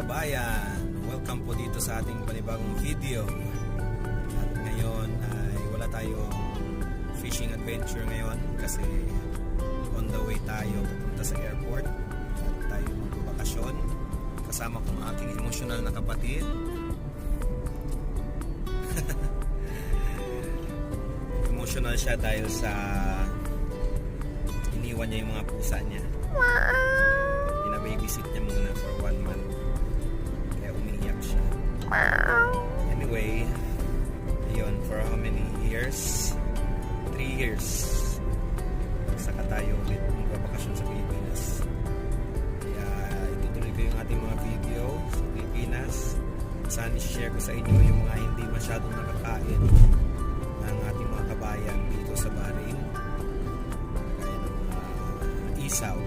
kabayan, welcome po dito sa ating panibagong video. At ngayon ay wala tayong fishing adventure ngayon kasi on the way tayo pupunta sa airport at tayo magbabakasyon kasama kong aking emosyonal na kapatid. Emotional siya dahil sa iniwan niya yung mga pusa niya. Babysit niya muna for 1 month kaya umiiyak siya. Anyway, yun, for how many years? 3 years saka tayo ulit magbabakasyon sa Pilipinas. Kaya itutuloy ko yung ating mga video sa Pilipinas. Saan i-share ko sa inyo yung mga hindi masyadong nakakain ng ating mga kabayan dito sa Bahrain, kagaya ng isaw.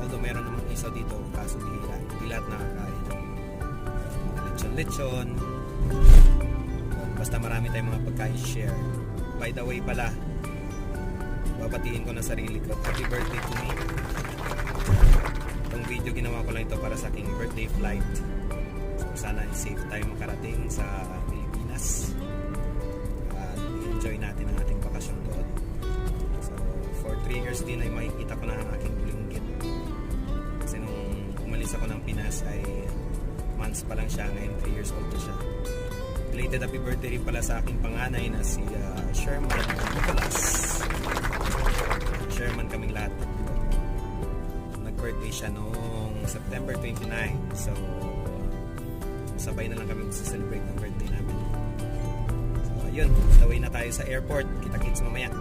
Although meron namang isaw dito, kaso hindi lahat nakakain. Lechon. Basta marami tayong mga pagkain share. By the way pala, babatiin ko na sarili ko. Happy birthday to me. Itong video ginawa ko lang ito para sa aking birthday flight. So, sana safe tayo makarating sa Pilipinas. At enjoy natin ang ating bakasyon doon. So, for 3 years din ay makikita ko na ang aking bulinggit. Kasi nung umalis ako ng Pinas ay months pa lang siya, ngayon 3 years old na siya. Belated happy birthday rin pala sa aking panganay na si Sherman Nicholas. Sherman kaming lahat. Nag-birthday siya noong September 29. So, sabay na lang kami mag-celebrate ng birthday namin. So, ayun. Away na tayo sa airport. Kita-kits mamaya.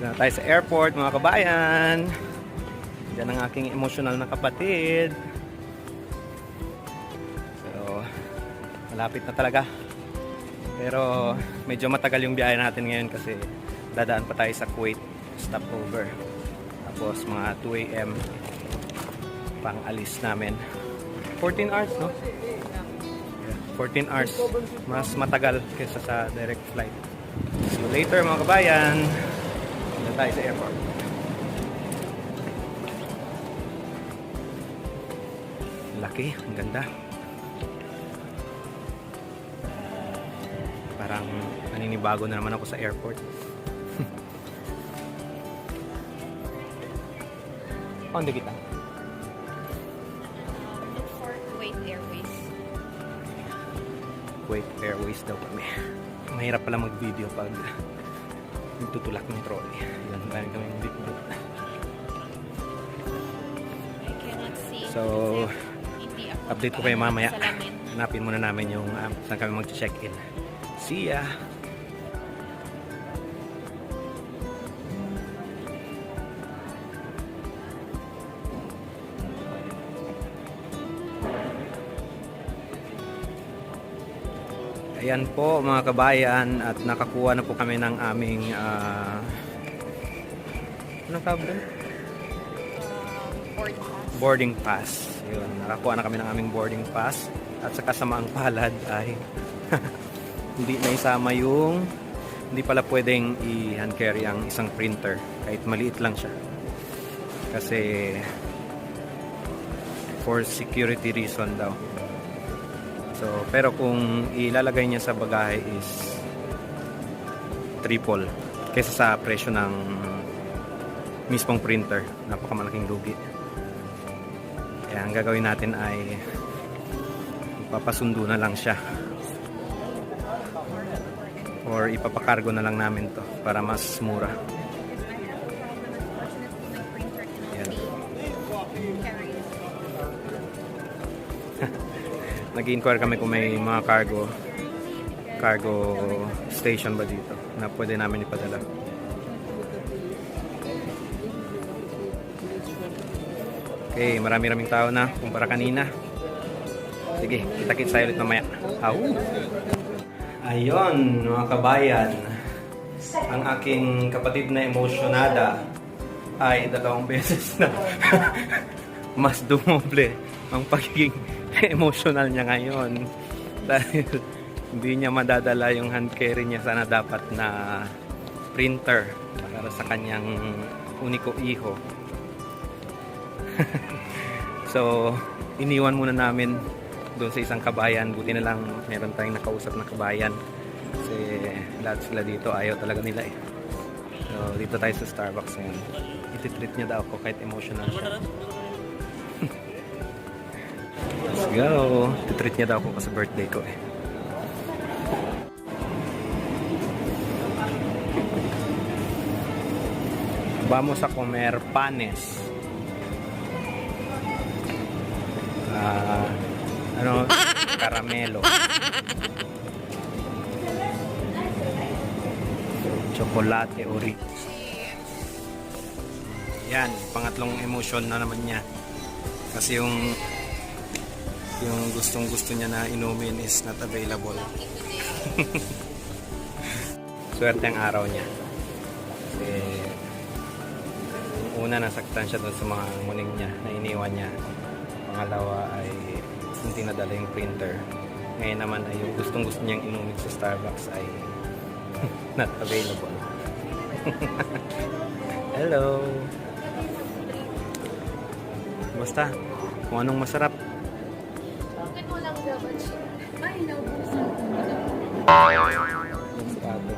Na tayo sa airport mga kabayan. Diyan ang aking emotional na kapatid. So malapit na talaga, pero medyo matagal yung biyahe natin ngayon kasi dadaan pa tayo sa Kuwait stopover, tapos mga 2 AM pang alis namin. 14 hours, no? Yeah, 14 hours, mas matagal kaysa sa direct flight. See you later mga kabayan. Tayo sa airport. Laki, ang ganda. Parang naninibago na naman ako sa airport. Paano kita? Look for Kuwait Airways. Kuwait Airways daw kami. Mahirap pala mag-video pag tutulak ng trolley. Yan, meron kami yung bit-bit. So, update ko kayo mamaya. Hanapin muna namin yung saan kami mag-check-in. See ya! Ayan po mga kabayan, at nakakuha na po kami ng aming anong tawag doon? Boarding pass. Yun, nakakuha na kami ng aming boarding pass, at sa kasamaang palad ay hindi na isama yung, hindi pala pwedeng i-hand carry ang isang printer kahit maliit lang siya kasi for security reason daw. So, pero kung ilalagay niya sa bagahe is triple kaysa sa presyo ng mismong printer. Napakamalaking lugi. Kaya ang gagawin natin ay papasundo na lang siya or ipapakargo na lang namin to para mas mura. Yan. Nag-inquire kami kung may mga cargo station ba dito na pwede namin ipadala. Okay, marami-raming tao na kumpara kanina. Sige, kita-kits tayo ulit mamaya. Ayun, mga kabayan. Ang aking kapatid na emosyonada ay 2 beses na mas dumoble ang pagiging emotional niya ngayon. Dahil hindi niya madadala yung hand carry niya sana dapat na printer para sa kanyang uniko iho. So, iniwan muna namin doon sa isang kabayan. Buti na lang meron tayong nakausap na kabayan. Kasi lahat sila dito ayaw talaga nila eh. So, dito tayo sa Starbucks ngayon. Ititreat niya daw ako kahit emotional siya. Let's go! Ititreat niya daw ako sa birthday ko eh. Vamos a comer panes. Caramelo. Chocolate o rich. Yan, pangatlong emotion na naman niya. Kasi yung gustong-gusto niya na inumin is not available. Swerte ang araw niya. Kasi yung una nasaktan siya doon sa mga muning niya na iniwan niya. Pangalawa ay hindi nadala yung printer. Ngayon naman ay yung gustong-gusto niyang inumin sa Starbucks ay not available. Hello! Basta, kung anong masarap. Bakit walang dapat siya? Ay, naubusan ko. Sigurado.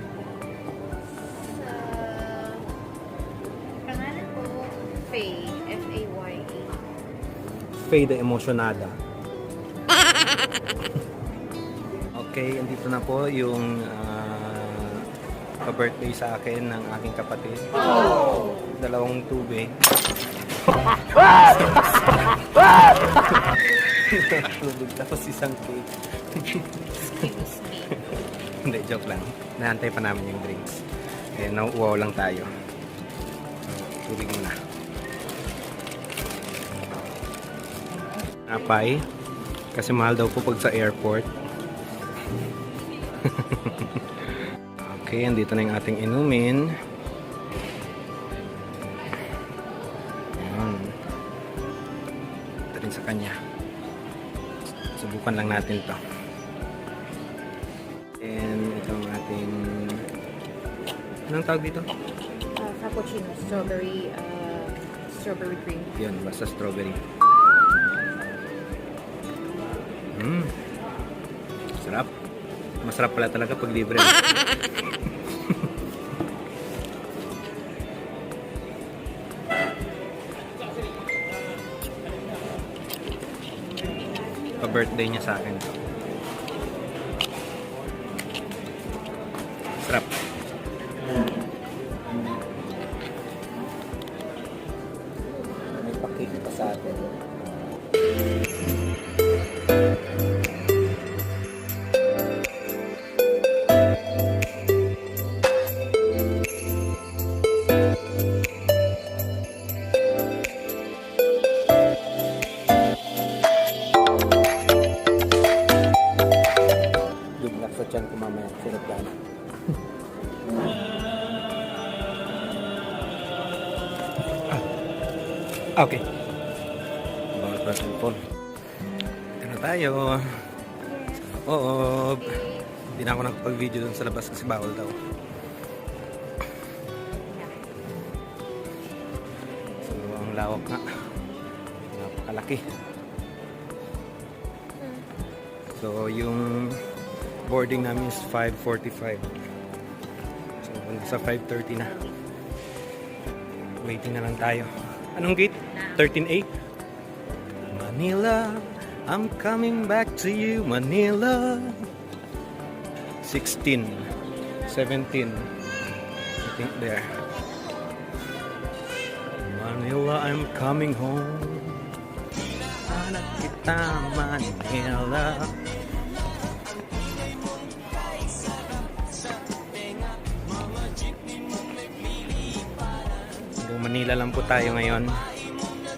Sa pangalan ko, Faye. F-A-Y-E. Faye the Emotionada. Okay, andito na po yung pa-birthday sa akin ng aking kapatid. 2 tubig. Tubig tapos isang cake. Excuse me. Hindi, joke lang. Nahantay pa namin yung drinks. Eh, nauuwaw lang tayo. Tubig muna. Apay. Kasi mahal daw po pag sa airport. Okay, andito na yung ating inumin. Ayan. Ito rin sa kanya. Subukan lang natin to. And ito ang ating... Anong tawag dito? Cappuccino. Strawberry cream. Yun, basta strawberry. Sarap. Masarap pala talaga pag libre. Pa-birthday niya sa akin. Sarap. May pakita pa sa atin. Sa tiyan ko mamaya, sirap lang. Okay. Bawal pa cellphone. Ito na tayo. Oo. Hindi na ako nakapag-video dun sa labas kasi bawal daw. So, ang lawak nga. Napakalaki. So, yung boarding namin is 5:45. So, sa 5:30 na. Waiting na lang tayo. Anong gate? 13A? Manila, I'm coming back to you, Manila. 16, 17, I think there. Manila, I'm coming home. Anak kita, Manila. Manila lang po tayo ngayon.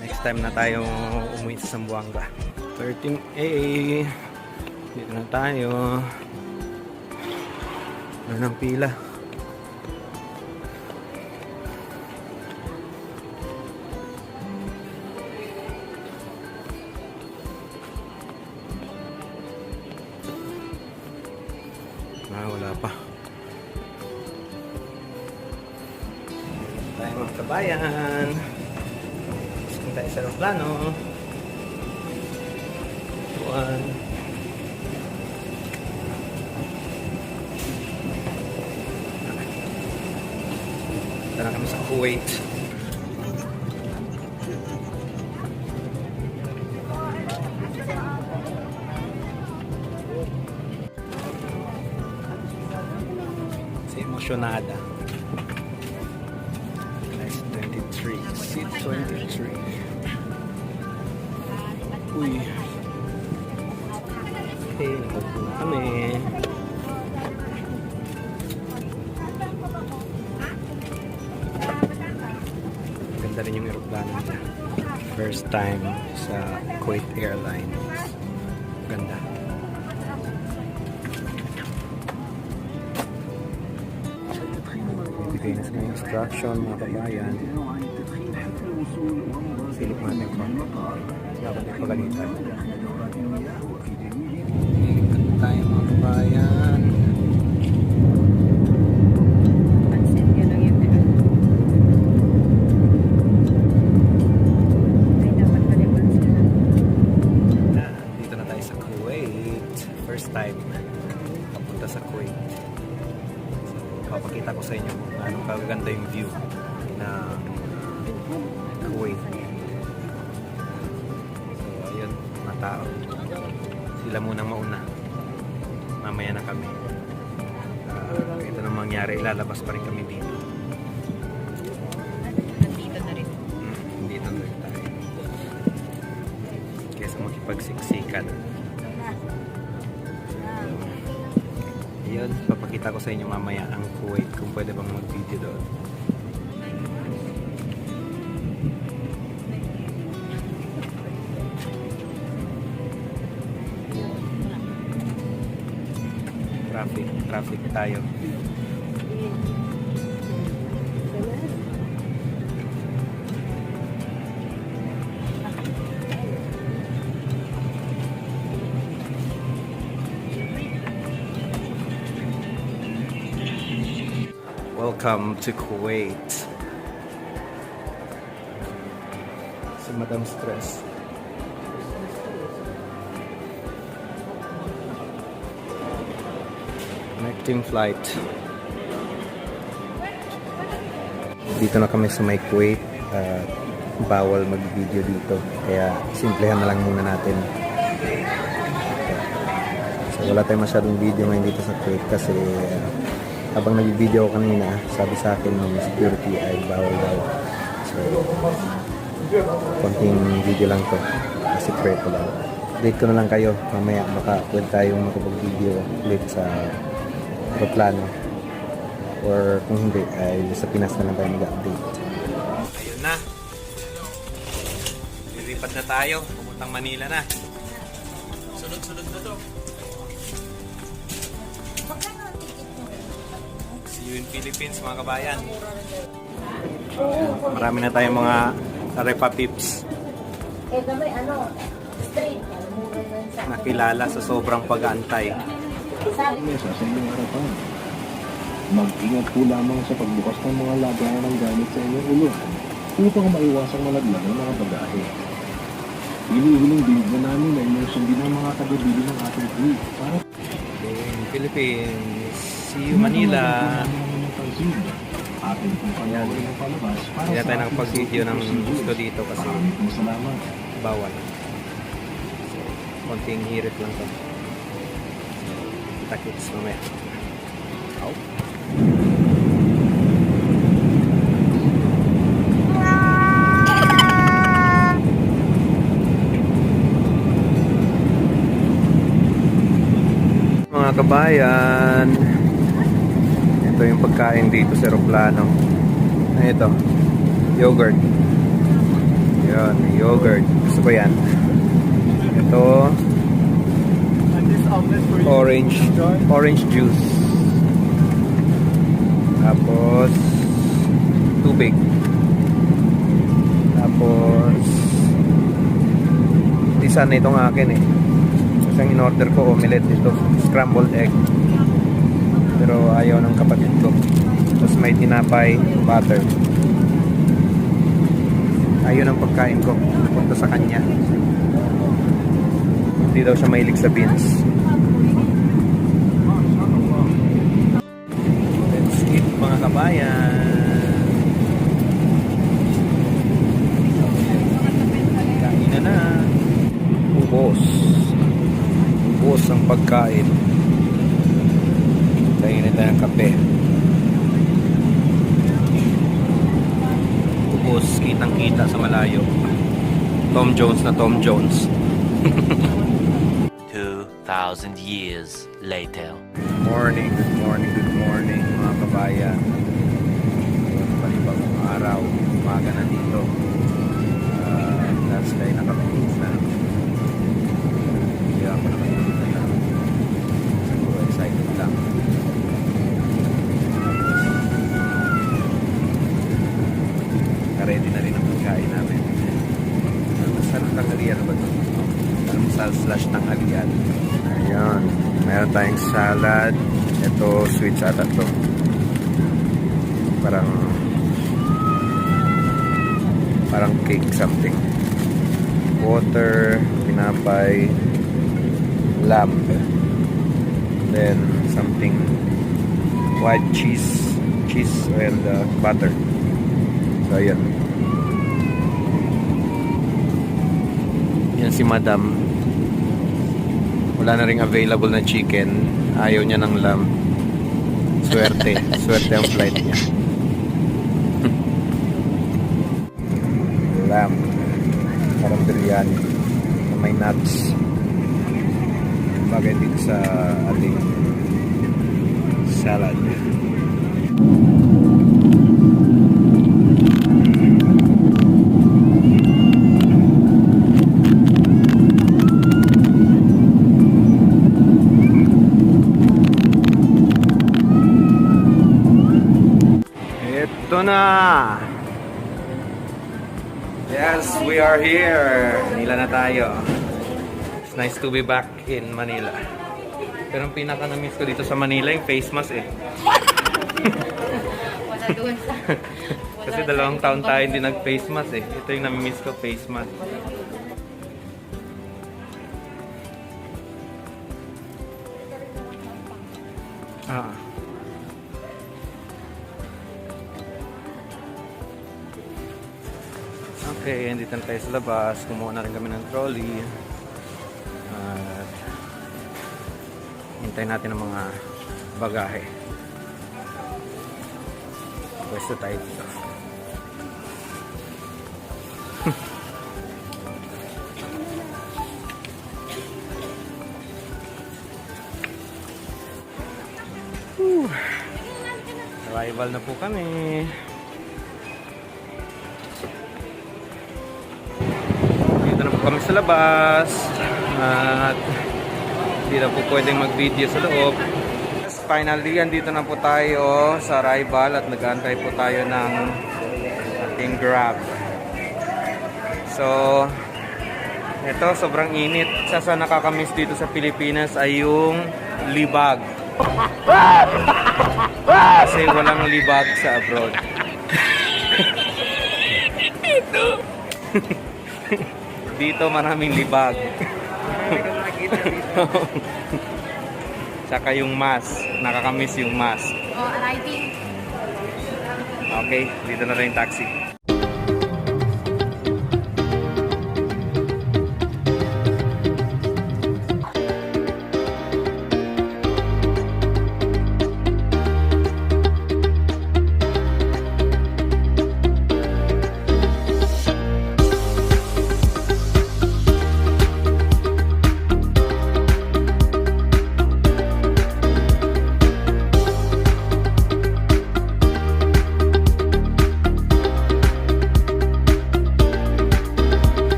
Next time na tayo umuwi sa Zamboanga. 13A. Dito na tayo. Ano ng pila? Wala pa. Tayo mga kabayan. Gusto tayo sa aeroplano. One. Tara kami sa Kuwait. Si Emocionada. Nice 23. Seat 23. Uy. Okay, nakaupo na kami. Ganda rin yung aeroplano nila. First time sa Kuwait Airlines. Ganda. Ibigay na sa mga instruction, mga kabayan. Silip natin ko. Dapat yung pagalitan. Ikot tayo mga kabayan. Pansin yun lang yun. Ay, dapat pa rin pansin. Dito na tayo sa Kuwait. First time papunta sa Kuwait. So, papakita ko sa inyo kung anong kagaganda yung view na Kuwait. So, ayun, mga tao. Sila munang mauna. Mamaya na kami. Ito na mangyari. Lalabas pa rin kami dito. Nandito na rin. Dito na rin tayo. Kesa makipagsiksikan. Ayun, papakita ko sa inyo mamaya ang Kuwait kung pwede bang mag-video doon. Traffic tayo. Welcome to Kuwait. Si Madam Stress. Connecting flight. Dito na kami sa may Kuwait. Bawal mag-video dito. Kaya simplehan na lang muna natin. So wala tayong masyadong video ngayon dito sa Kuwait kasi habang nag-video ako kanina, sabi sa akin ng security ay bawal daw. So konting video lang to. Secret ko daw. Update ko na lang kayo mamaya, baka pwede tayong makapag-video ulit sa aeroplano or kung hindi ay sa Pinas na lang tayo mag-update. Ayun na, lilipat na tayo, pumuntang Manila na. Sunod na to. See you in Philippines mga kabayan. Marami na tayong mga Arepa Pips nakilala sa sobrang pag-aantay. Mesa sa inyong harapan. Mag-ingat po lamang sa pagbukas ng mga lagayan ng gamit sa inyong uluhan upang maiwasang malaglag ng mga bagahe. Hinihiling bilog na namin na inyong sundin ang mga taga-bili ng ating fleet para In Philippines, see you Manila. atin pong pangyari ng palabas para Hindi na tayo sa nakapag-video ng gusto dito kasi Maraming pong salamat. bawal. So, konting hirit lang to. Kita-kits mamaya. Out. Mga kabayan, ito yung pagkain dito sa aeroplano. Ito, yogurt. Yan, yogurt. Gusto ko yan. Ito, Ito, And this omelet for you. orange juice. Tapos tubig. Tapos di sana itong akin eh. Kasi ang in-order ko omelette ito, scrambled egg. Pero ayaw ng kapatid ko. Tapos may tinapay, butter. Ayun ang pagkain ko. Punta sa kanya. Hindi daw siya mahilig sa beans. Let's eat mga kabayan. Kain na. Ubos. Ubos ang pagkain. Kain na tayo ng kape. Ubos. Kitang kita sa malayo. Tom Jones na Tom Jones. 2,000 years later. Good morning mga kabayan. Panibagong araw, umaga na dito. Last day nakapagod na. Hindi ako nakapagod na. Siguro excited lang. Ready na rin ang pagkain namin. Masarap tanghalian na ba ito? Almusal/tanghalian. Ayan. Meron tayong salad. Ito, sweets ata to. Parang cake something. Water, tinapay, lamb. Then, something white cheese and butter. So, ayan. Yan si Madam. Wala na ring available na chicken. Ayaw niya ng lamb. Swerte. Swerte ang flight niya. Lamb. Parang biryani. Na may nuts. Bagay dito sa ating salad. Ito na. Yes, we are here. Manila na tayo. It's nice to be back in Manila. Pero ang pinaka-na-miss ko dito sa Manila yung face mask eh. Wala doon sa... Kasi 2 taon tayo hindi nag-face mask eh. Ito yung na-miss ko, face mask. Ah. Okay, andito na tayo sa labas. Kumuha na rin kami ng trolley. At hintayin natin ang mga bagahe. Pwesto tayo dito. Arrival na po kami. Dito na po kami sa labas. At hindi na po pwedeng mag-video sa loob. Finally, andito na po tayo sa arrival at nag-aantay po tayo ng ating Grab. So, ito, sobrang init. Isa sa nakakamiss dito sa Pilipinas ay yung libag. Kasi walang libag sa abroad. Dito maraming libag. Tsaka yung mask. Nakakamiss yung mask. Oh, arriving. Okay, dito na rin yung taxi.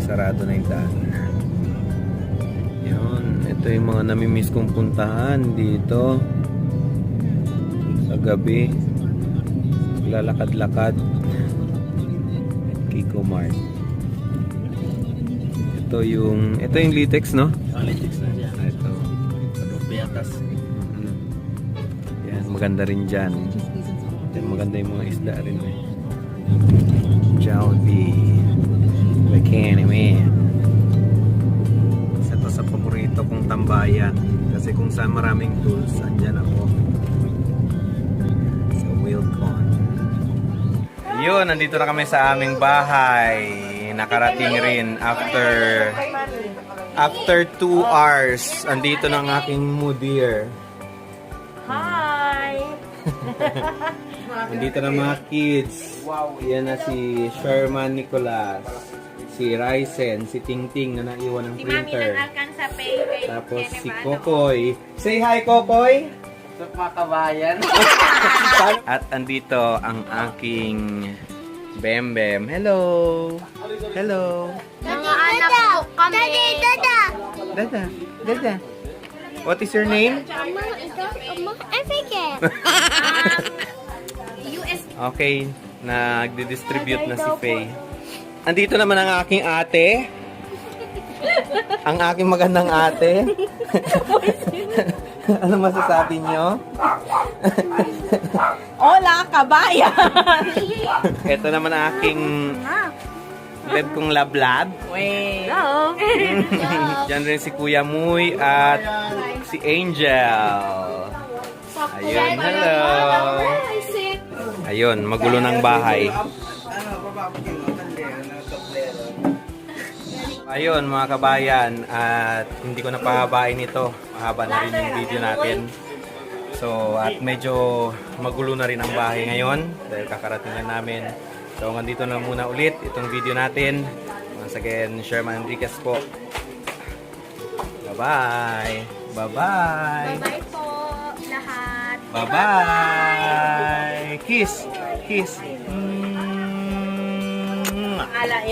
sarado na yung daan. Yun, ito yung mga namimiss kong puntahan dito sa gabi. Lalakad-lakad. Kiko Mart. Ito yung Litex, no? Politics na siya. Ito. Piatas. Yan, maganda rin dyan. Yan, maganda yung mga isda rin. Jollibee. Bikini Man. Isa to sa paborito kong tambayan. Kasi kung saan maraming tools, andyan ako. Sa Wilcon. Yun, nandito na kami sa aming bahay. Nakarating rin after 2 hours. Andito na ang aking mudir. Hi! Andito na mga kids. Yan na si Sherman Nicolas, si Ryzen, si Tingting na naiwan ng Si Mami printer. ng Alcanza Pay. Tapos si Kokoy. Say hi, Kokoy! Sa mga kabayan. At andito ang aking Bembem. Hello! Hello! Mga anak ko kami. Dada! Dada! What is your name? US. Okay, nagdi-distribute na si Faye. Andito naman ang aking ate. Ang aking magandang ate. Ano masasabi nyo? Hola, kabayan! Ito naman ang aking beb kong lablab. Wait. Hello. Diyan rin si Kuya Muy at si Angel. Ayun, hello. Ayun, magulo ng bahay. Ayun mga kabayan, at hindi ko na pahabain ito. Mahaba na rin yung video natin. So, at medyo magulo na rin ang bahay ngayon dahil kakarating na namin. So, nandito na muna ulit itong video natin. Once again, Sherman Enriquez po. Bye-bye! Bye-bye! Bye po lahat. Bye-bye! Kiss! Kiss!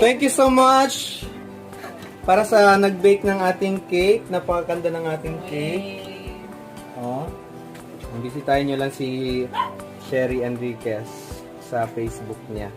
Thank you so much para sa nag-bake ng ating cake. Napakaganda ng ating cake. Oh. Bisitahin nyo lang si Sherry Enriquez sa Facebook niya.